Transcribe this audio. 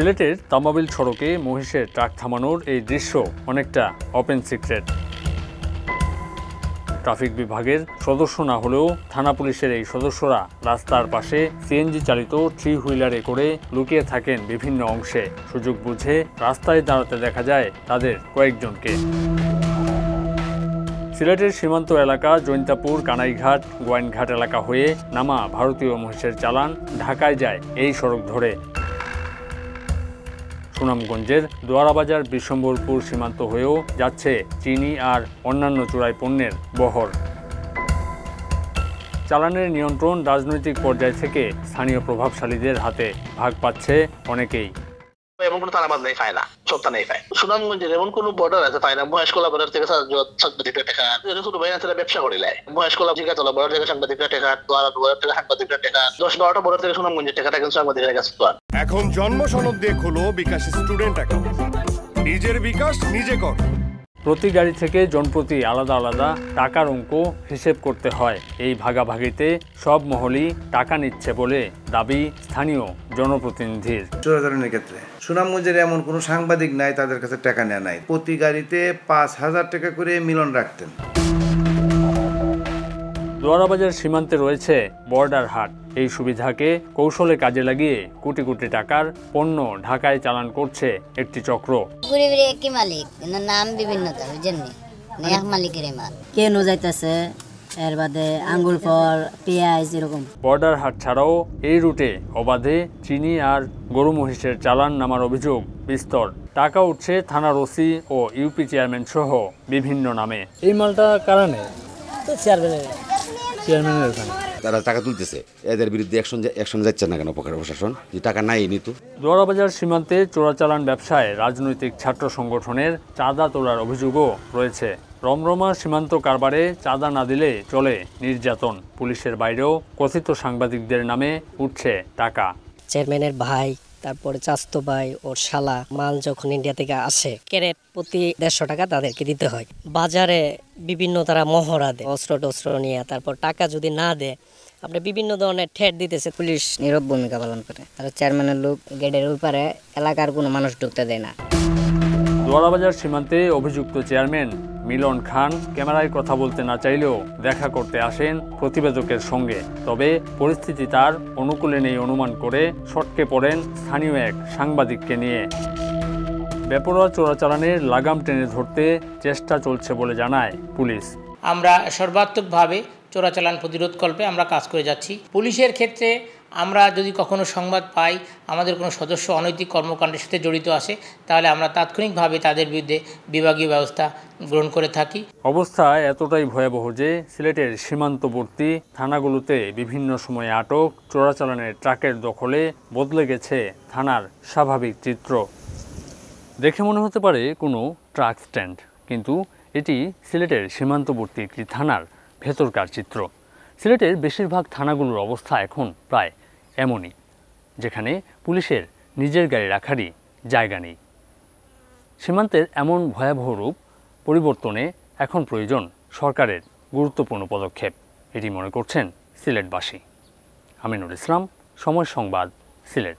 সিলেটের তামাবিল সড়কে মহিষের ট্রাক থামানোর এই দৃশ্য অনেকটা ওপেন সিক্রেট। ট্রাফিক বিভাগের সদস্য না হলেও থানা পুলিশের এই সদস্যরা রাস্তার পাশে সিএনজি চালিত থ্রি হুইলারে করে লুকিয়ে থাকেন বিভিন্ন অংশে। সুযোগ বুঝে রাস্তায় দাঁড়াতে দেখা যায় তাদের কয়েকজনকে। সিলেটের সীমান্ত এলাকা জৈন্তাপুর, কানাইঘাট, গোয়াইনঘাট এলাকা হয়ে নামা ভারতীয় মহিষের চালান ঢাকায় যায় এই সড়ক ধরে। সুনামগঞ্জের দোয়ারাবাজার বিশ্বম্বরপুর সীমান্ত হয়েও যাচ্ছে চিনি আর অন্যান্য চোরাই পণ্যের বহর। চালানের নিয়ন্ত্রণ রাজনৈতিক পর্যায় থেকে স্থানীয় প্রভাবশালীদের হাতে ভাগ পাচ্ছে অনেকেই। এমন কোনো তালাবাদ নেই, পায় না, সব নেই পায়। সুনামগঞ্জের এমন কোনো বর্ডার আছে পায় না। মহেশকলা বর্ডার থেকে সাংবাদিকরা টেকা, ছোট ভাই আছে ব্যবসা করিলে মহেশকলা জিগাতলা বর্ডার থেকে সাংবাদিকরা টেকা, দোয়ারা বর্ডার থেকে সাংবাদিকরা টেকা, 10-12টা বর্ডার থেকে সুনামগঞ্জের টেকাটা কিন্তু সাংবাদিকরা কাছে তো। এখন জন্ম সনদ দিয়ে খোলো বিকাশ স্টুডেন্ট অ্যাকাউন্ট। নিজের বিকাশ নিজে কর। প্রতি গাড়ি থেকে জনপ্রতি আলাদা আলাদা টাকার অঙ্ক হিসেব করতে হয়। এই ভাগাভাগিতে সব মহলই টাকা নিচ্ছে বলে দাবি স্থানীয় জনপ্রতিনিধির। চোরাচালানের ক্ষেত্রে সুনামগঞ্জের এমন কোনো সাংবাদিক নাই তাদের কাছে টাকা নেওয়া নাই। প্রতি গাড়িতে 5,000 টাকা করে মিলন রাখতেন। দোয়ারাবাজার সীমান্তে রয়েছে বর্ডার হাট। এই সুবিধাকে কৌশলে কাজে লাগিয়ে কোটি কোটি টাকার পণ্য ঢাকায় চালান করছে একটি চক্র। একই মালিক, নাম বিভিন্নতা, এক মালিকের মাল কেন যাইতেছে, এর বাদে আঙ্গুর ফল, পেঁয়াজ এরকম। বর্ডার হাট ছাড়াও এই রুটে অবাধে চিনি আর গরু মহিষের চালান নামার অভিযোগ বিস্তর। টাকা উঠছে থানার ওসি ও ইউপি চেয়ারম্যান সহ বিভিন্ন নামে। এই মালটা কারা নেয়? চেয়ারম্যানের ওখানে তারা টাকা তুলতেছে। এদের বিরুদ্ধে অ্যাকশন যাচ্ছে না কেন প্রশাসন? যে টাকা নাই নিত। দোয়ারাবাজার সীমান্তে চোরাচালান ব্যবসায় রাজনৈতিক ছাত্র সংগঠনের চাঁদা তোলার অভিযোগও রয়েছে। রমরমা সীমান্ত কারবারে চাঁদা না দিলে চলে নির্যাতন। পুলিশের বাইরেও কথিত সাংবাদিকদের নামে উঠছে টাকা। চেয়ারম্যানের ভাই, তারপরে চাস্তো ভাই, ওর শালা মাল যখন ইন্ডিয়া থেকে আসে ক্যারেট প্রতি 150 টাকা তাদেরকে দিতে হয়। বাজারে বিভিন্ন তারা মহড়া দেয়, অস্ত্র নিয়ে। তারপর টাকা যদি না দেয় আপনি বিভিন্ন ধরনের ঠেট দিতেছে। পুলিশ নীরব ভূমিকা পালন করে। তারা চেয়ারম্যানের লোক গেটের উপরে এলাকার কোনো মানুষ ঢুকতে দেয় না। দোয়ারাবাজার সীমান্তে অভিযুক্ত চেয়ারম্যান মিলন খান ক্যামেরায় কথা বলতে না চাইলেও দেখা করতে আসেন প্রতিবেদকের সঙ্গে। তবে পরিস্থিতি তার অনুকূলে নেই অনুমান করে সটকে পড়েন স্থানীয় এক সাংবাদিককে নিয়ে। বেপরোয়া চোরাচালানের লাগাম টেনে ধরতে চেষ্টা চলছে বলে জানায় পুলিশ। আমরা সর্বাত্মকভাবে চোরাচালান প্রতিরোধকল্পে আমরা কাজ করে যাচ্ছি। পুলিশের ক্ষেত্রে আমরা যদি কখনো সংবাদ পাই আমাদের কোনো সদস্য অনৈতিক কর্মকাণ্ডের সাথে জড়িত আসে, তাহলে আমরা তাৎক্ষণিকভাবে তাদের বিরুদ্ধে বিভাগীয় ব্যবস্থা গ্রহণ করে থাকি। অবস্থা এতটাই ভয়াবহ যে সিলেটের সীমান্তবর্তী থানাগুলোতে বিভিন্ন সময়ে আটক, চোরাচালানের ট্রাকের দখলে বদলে গেছে থানার স্বাভাবিক চিত্র। দেখে মনে হতে পারে কোনো ট্রাক স্ট্যান্ড, কিন্তু এটি সিলেটের সীমান্তবর্তী একটি থানার ভেতরকার চিত্র। সিলেটের বেশিরভাগ থানাগুলোর অবস্থা এখন প্রায় এমনই, যেখানে পুলিশের নিজের গাড়ি রাখারই জায়গা নেই। সীমান্তের এমন ভয়াবহ রূপ পরিবর্তনে এখন প্রয়োজন সরকারের গুরুত্বপূর্ণ পদক্ষেপ, এটি মনে করছেন সিলেটবাসী। আমিনুল ইসলাম, সময় সংবাদ, সিলেট।